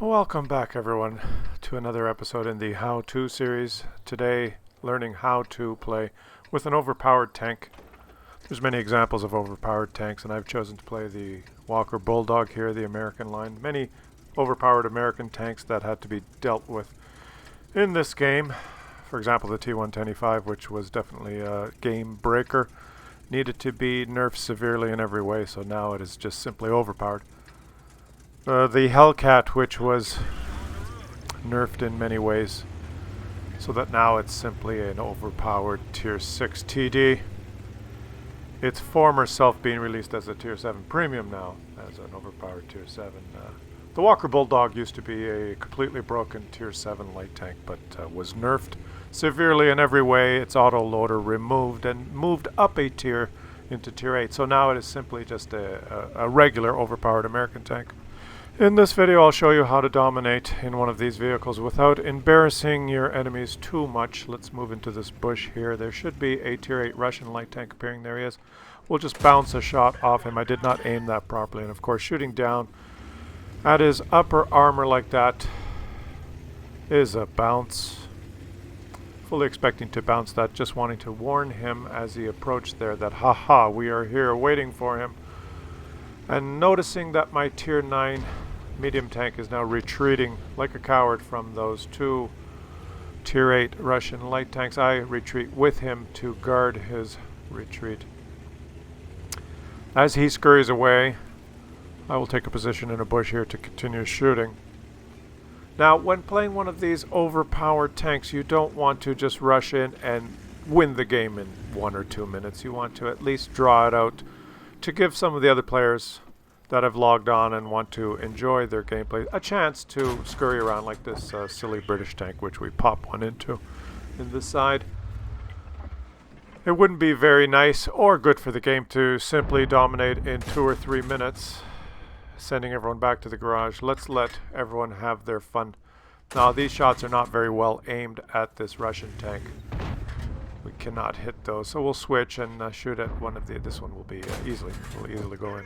Welcome back, everyone, to another episode in the How To series. Today, learning how to play with an overpowered tank. There's many examples of overpowered tanks, and I've chosen to play the Walker Bulldog here, the American line. Many overpowered American tanks that had to be dealt with in this game. For example, the T-125, which was definitely a game breaker, needed to be nerfed severely in every way, so now it is just simply overpowered. The Hellcat, which was nerfed in many ways, so that now it's simply an overpowered Tier 6 TD. Its former self being released as a Tier 7 Premium now, as an overpowered Tier 7. The Walker Bulldog used to be a completely broken Tier 7 light tank, but was nerfed severely in every way. Its auto-loader removed and moved up a tier into Tier 8, so now it is simply just a regular overpowered American tank. In this video, I'll show you how to dominate in one of these vehicles without embarrassing your enemies too much. Let's move into this bush here. There should be a Tier 8 Russian light tank appearing. There he is. We'll just bounce a shot off him. I did not aim that properly, and of course shooting down at his upper armor like that is a bounce. Fully expecting to bounce that, just wanting to warn him as he approached there that haha, we are here waiting for him. And noticing that my Tier 9 medium tank is now retreating like a coward from those two Tier 8 Russian light tanks, I retreat with him to guard his retreat. As he scurries away, I will take a position in a bush here to continue shooting. Now, when playing one of these overpowered tanks, you don't want to just rush in and win the game in 1 or 2 minutes. You want to at least draw it out to give some of the other players that have logged on and want to enjoy their gameplay a chance to scurry around like this silly British tank, which we pop one into in this side. It wouldn't be very nice or good for the game to simply dominate in 2 or 3 minutes, sending everyone back to the garage. Let's let everyone have their fun. Now, these shots are not very well aimed at this Russian tank. We cannot hit those, so we'll switch and shoot at one of the. This one will be will easily go in.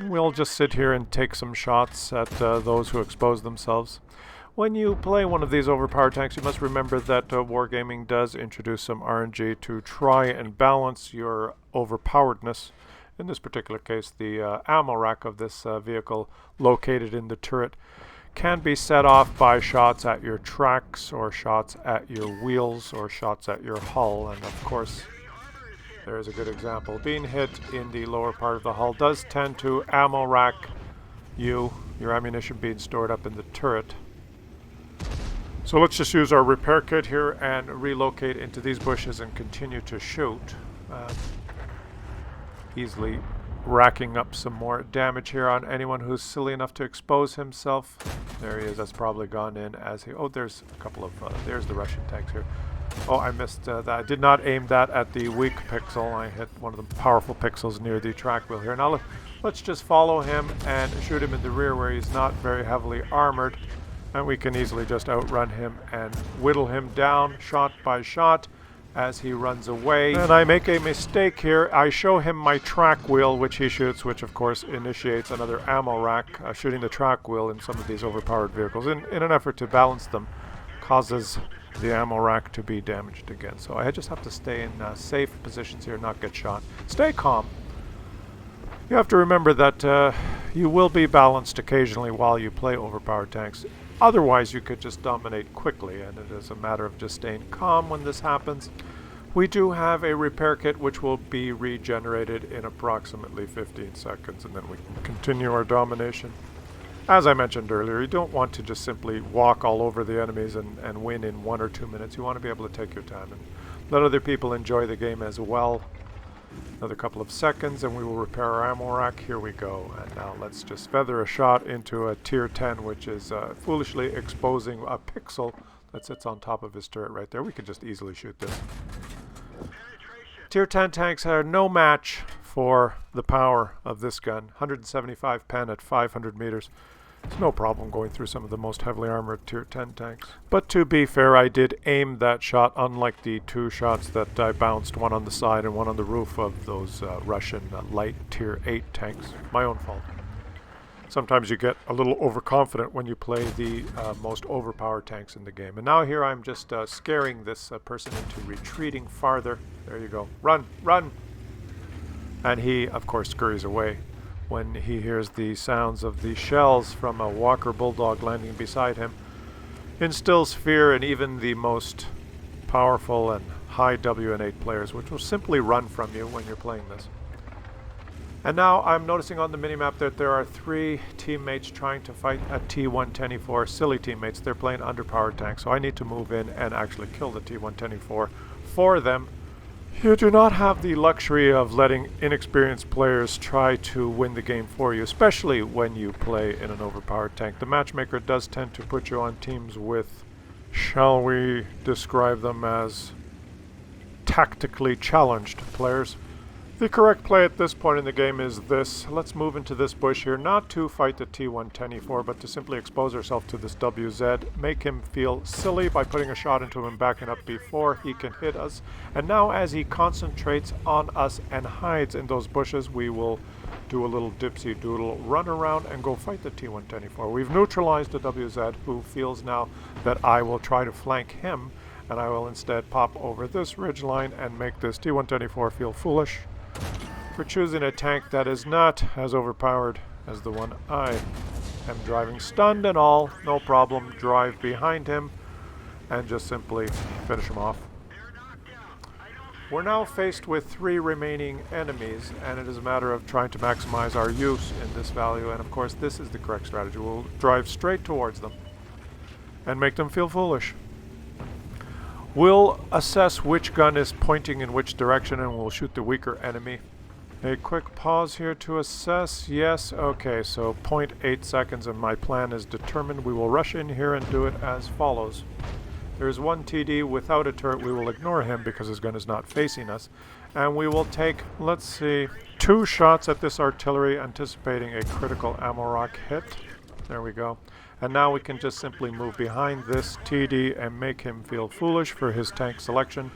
We'll just sit here and take some shots at those who expose themselves. When you play one of these overpowered tanks, you must remember that Wargaming does introduce some RNG to try and balance your overpoweredness. In this particular case, the ammo rack of this vehicle, located in the turret, can be set off by shots at your tracks, or shots at your wheels, or shots at your hull. And of course, there is a good example. Being hit in the lower part of the hull does tend to ammo rack your ammunition being stored up in the turret. So let's just use our repair kit here and relocate into these bushes and continue to shoot. Easily racking up some more damage here on anyone who's silly enough to expose himself. There he is. That's probably gone in as he... Oh, there's a couple of... there's the Russian tanks here. Oh, I missed that. I did not aim that at the weak pixel. I hit one of the powerful pixels near the track wheel here. Now let's just follow him and shoot him in the rear where he's not very heavily armored. And we can easily just outrun him and whittle him down shot by shot as he runs away. And I make a mistake here. I show him my track wheel, which he shoots, which of course initiates another ammo rack. Shooting the track wheel in some of these overpowered vehicles in an effort to balance them causes the ammo rack to be damaged again. So I just have to stay in safe positions here, not get shot. Stay calm. You have to remember that you will be balanced occasionally while you play overpowered tanks. Otherwise, you could just dominate quickly, and it is a matter of just staying calm when this happens. We do have a repair kit which will be regenerated in approximately 15 seconds, and then we can continue our domination. As I mentioned earlier, you don't want to just simply walk all over the enemies and win in 1 or 2 minutes. You want to be able to take your time and let other people enjoy the game as well. Another couple of seconds and we will repair our ammo rack. Here we go. And now let's just feather a shot into a Tier 10, which is foolishly exposing a pixel that sits on top of his turret right there. We could just easily shoot this. Tier 10 tanks are no match for the power of this gun. 175 pen at 500 meters. It's no problem going through some of the most heavily armored Tier 10 tanks. But to be fair, I did aim that shot, unlike the 2 shots that I bounced, one on the side and one on the roof of those Russian light Tier 8 tanks. My own fault. Sometimes you get a little overconfident when you play the most overpowered tanks in the game. And now here I'm just scaring this person into retreating farther. There you go. Run! Run! And he, of course, scurries away when he hears the sounds of the shells from a Walker Bulldog landing beside him. Instills fear in even the most powerful and high WN8 players, which will simply run from you when you're playing this. And now I'm noticing on the minimap that there are 3 teammates trying to fight a T-124. Silly teammates. They're playing underpowered tanks, so I need to move in and actually kill the T-124 for them. You do not have the luxury of letting inexperienced players try to win the game for you, especially when you play in an overpowered tank. The matchmaker does tend to put you on teams with, shall we describe them as, tactically challenged players. The correct play at this point in the game is this. Let's move into this bush here, not to fight the T-124, but to simply expose ourselves to this WZ, make him feel silly by putting a shot into him and backing up before he can hit us. And now as he concentrates on us and hides in those bushes, we will do a little dipsy doodle, run around and go fight the T-124. We've neutralized the WZ, who feels now that I will try to flank him, and I will instead pop over this ridgeline and make this T-124 feel foolish for choosing a tank that is not as overpowered as the one I am driving. Stunned and all, no problem, drive behind him and just simply finish him off. We're now faced with 3 remaining enemies, and it is a matter of trying to maximize our use in this value, and of course this is the correct strategy. We'll drive straight towards them and make them feel foolish. We'll assess which gun is pointing in which direction and we'll shoot the weaker enemy. A quick pause here to assess. Yes, okay, so 0.8 seconds and my plan is determined. We will rush in here and do it as follows. There's one TD without a turret. We will ignore him because his gun is not facing us. And we will take, let's see, 2 shots at this artillery, anticipating a critical ammo rock hit. There we go. And now we can just simply move behind this TD and make him feel foolish for his tank selection.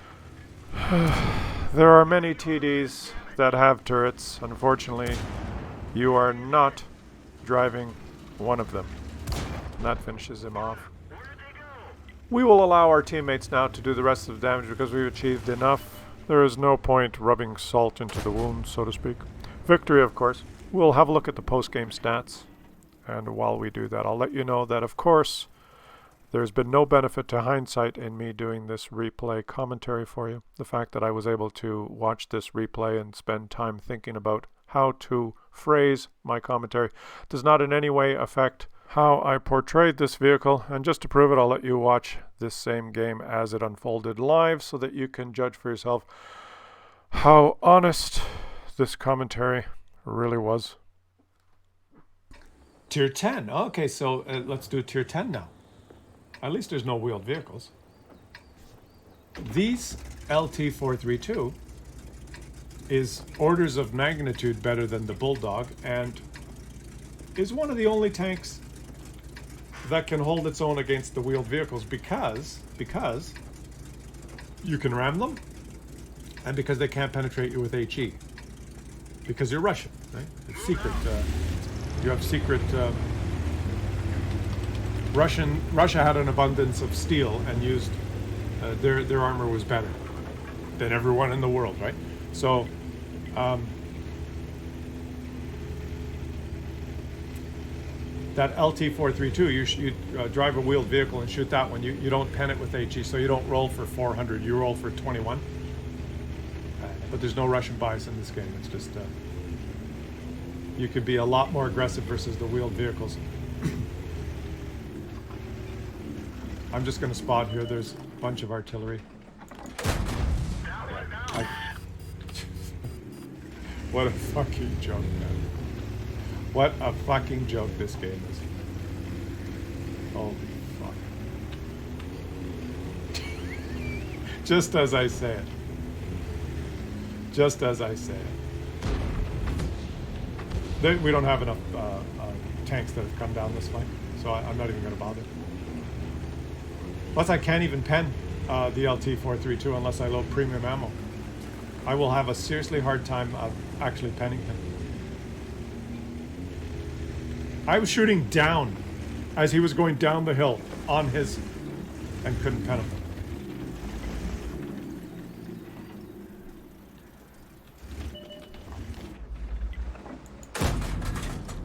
There are many TDs that have turrets. Unfortunately, you are not driving one of them. And that finishes him off. We will allow our teammates now to do the rest of the damage because we've achieved enough. There is no point rubbing salt into the wound, so to speak. Victory, of course. We'll have a look at the post-game stats. And while we do that, I'll let you know that, of course, there's been no benefit to hindsight in me doing this replay commentary for you. The fact that I was able to watch this replay and spend time thinking about how to phrase my commentary does not in any way affect how I portrayed this vehicle. And just to prove it, I'll let you watch this same game as it unfolded live so that you can judge for yourself how honest this commentary really was. Tier 10. Okay, so let's do Tier 10 now. At least there's no wheeled vehicles. These LT-432 is orders of magnitude better than the Bulldog and is one of the only tanks that can hold its own against the wheeled vehicles because you can ram them and because they can't penetrate you with HE. Because you're Russian, right? It's secret. You have secret. Russia had an abundance of steel and used their armor was better than everyone in the world, right? So that LT-432, you drive a wheeled vehicle and shoot that one. You don't pen it with HE, so you don't roll for 400. You roll for 21. But there's no Russian bias in this game. It's just you could be a lot more aggressive versus the wheeled vehicles. I'm just going to spot here. There's a bunch of artillery. What a fucking joke, man. What a fucking joke this game is. Holy fuck. Just as I say it. Just as I say it. We don't have enough tanks that have come down this way, so I'm not even going to bother. Plus, I can't even pen the LT-432 unless I load premium ammo. I will have a seriously hard time actually penning him. I was shooting down as he was going down the hill on his... and couldn't pen him.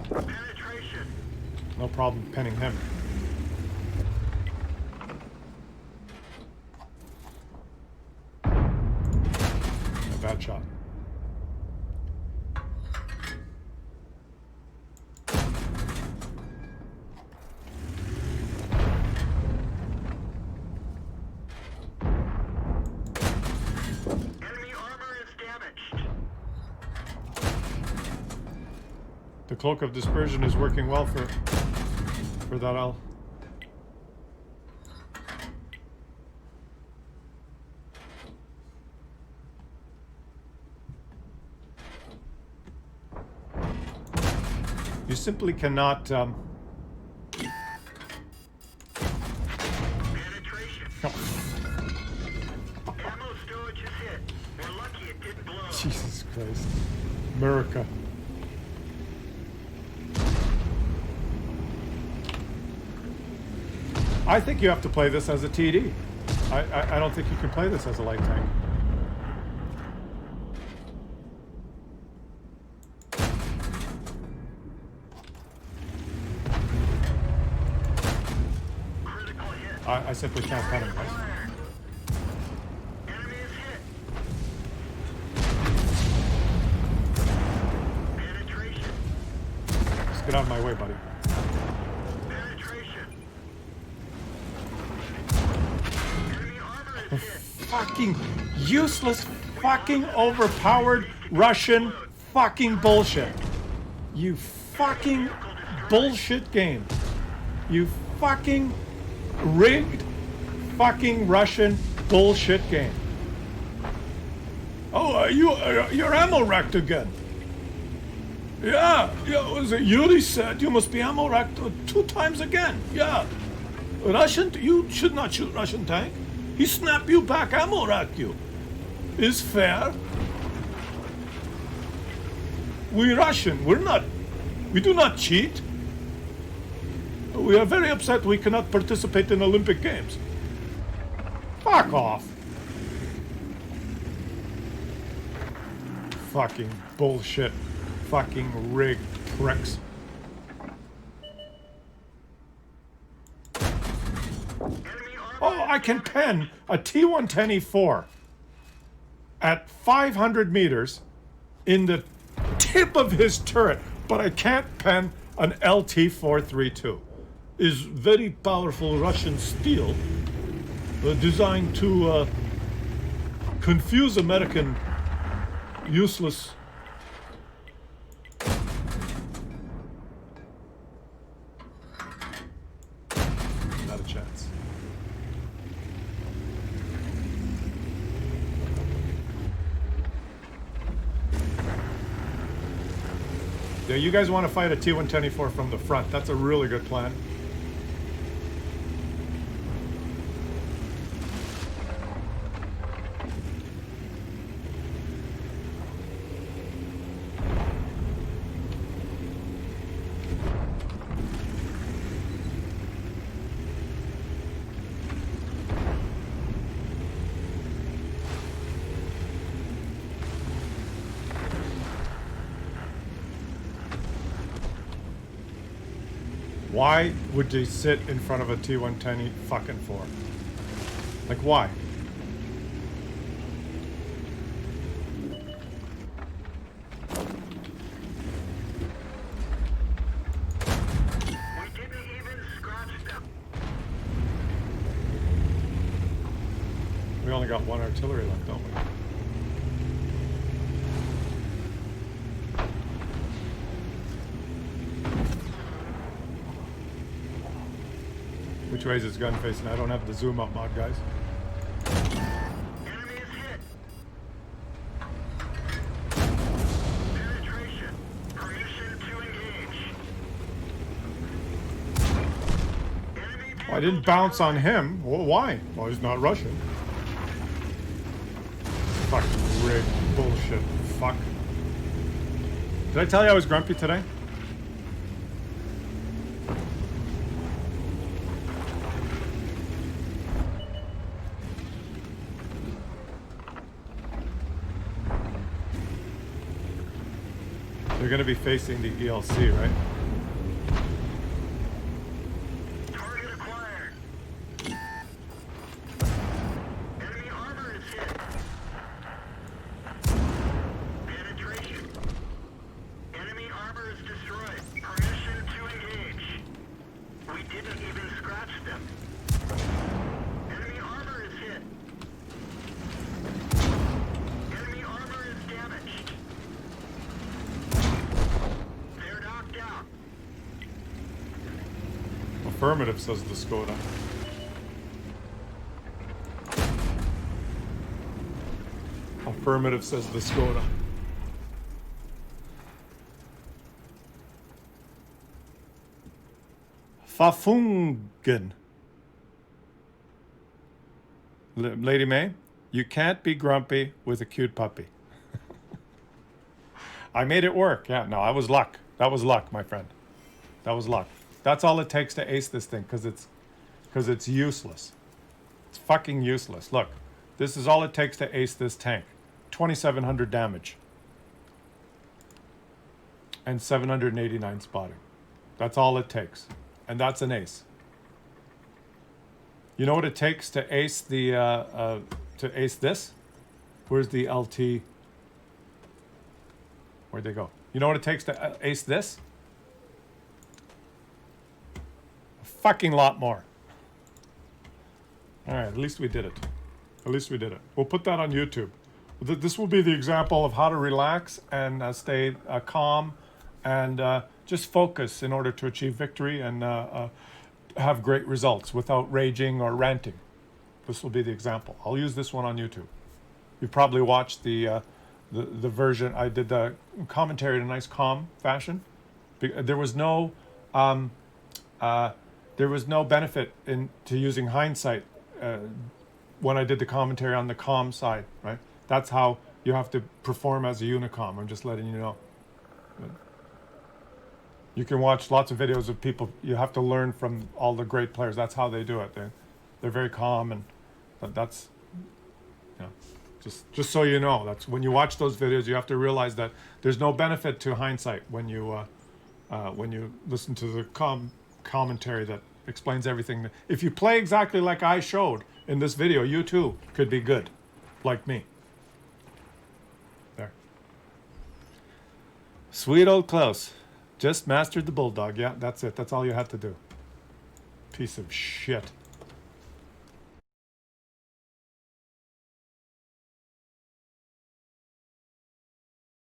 Penetration. No problem penning him. A bad shot. Enemy armor is damaged. The cloak of dispersion is working well for that L. You simply cannot Penetration. no. Ammo storage is hit. We're lucky it didn't blow. Jesus Christ. America. I think you have to play this as a TD. I don't think you can play this as a light tank. Critical hit. I simply can't pen him, guys. Fire. Enemy is hit. Penetration. Just get out of my way, buddy. Penetration. Enemy armor is hit. Fucking useless, fucking overpowered Russian fucking bullshit. You fucking bullshit game. You fucking rigged fucking Russian bullshit game. Oh, you're ammo racked again. Yeah, was it Yuri said you must be ammo racked 2 times again. Yeah. Russian, you should not shoot Russian tank. He snap you back, ammo rack you. Is fair. We Russian, we do not cheat. We are very upset we cannot participate in Olympic Games. Fuck off. Fucking bullshit. Fucking rigged pricks. Enemy armor. Oh, I can pen a T-110E4 at 500 meters in the tip of his turret, but I can't pen an LT-432. Is very powerful Russian steel designed to confuse American useless. Not a chance. Yeah, you guys want to fight a T-110E4 from the front. That's a really good plan. Why would they sit in front of a T-110 fucking 4? Like, why? We didn't even scratch them. We only got 1 artillery left, don't we? Which way is his gun facing? I don't have the zoom up mod, guys. Enemy is hit. Penetration. Permission to engage. Enemy Oh, I didn't bounce on him. Well, why? Well, he's not Russian. Fucking rigged bullshit. Fuck. Did I tell you I was grumpy today? We're going to be facing the ELC, right? Target acquired. Enemy armor is hit. Penetration. Enemy armor is destroyed. Permission to engage. We didn't even scratch them. Enemy armor is hit. Enemy armor is damaged. They're knocked out. Affirmative, says the Skoda. Affirmative, says the Skoda. Fafungen. Lady May, you can't be grumpy with a cute puppy. I made it work. Yeah, no, I was luck. That was luck, my friend. That was luck. That's all it takes to ace this thing, because it's useless. It's fucking useless. Look, this is all it takes to ace this tank. 2,700 damage. And 789 spotting. That's all it takes. And that's an ace. You know what it takes to ace the to ace this? Where's the LT? Where'd they go? You know what it takes to ace this? A fucking lot more. All right, at least we did it. At least we did it. We'll put that on YouTube. This will be the example of how to relax and stay calm and just focus in order to achieve victory and have great results without raging or ranting. This will be the example. I'll use this one on YouTube. You've probably watched the version. I did the commentary in a nice calm fashion. There was no benefit to using hindsight when I did the commentary on the calm side, right? That's how you have to perform as a Unicom. I'm just letting you know. You can watch lots of videos of people. You have to learn from all the great players. That's how they do it. They're very calm, and that's, you know, just so you know. That's when you watch those videos, you have to realize that there's no benefit to hindsight when you listen to the commentary that explains everything. If you play exactly like I showed in this video, you too could be good, like me. There. Sweet old Klaus. Just mastered the Bulldog. Yeah, that's it. That's all you had to do. Piece of shit.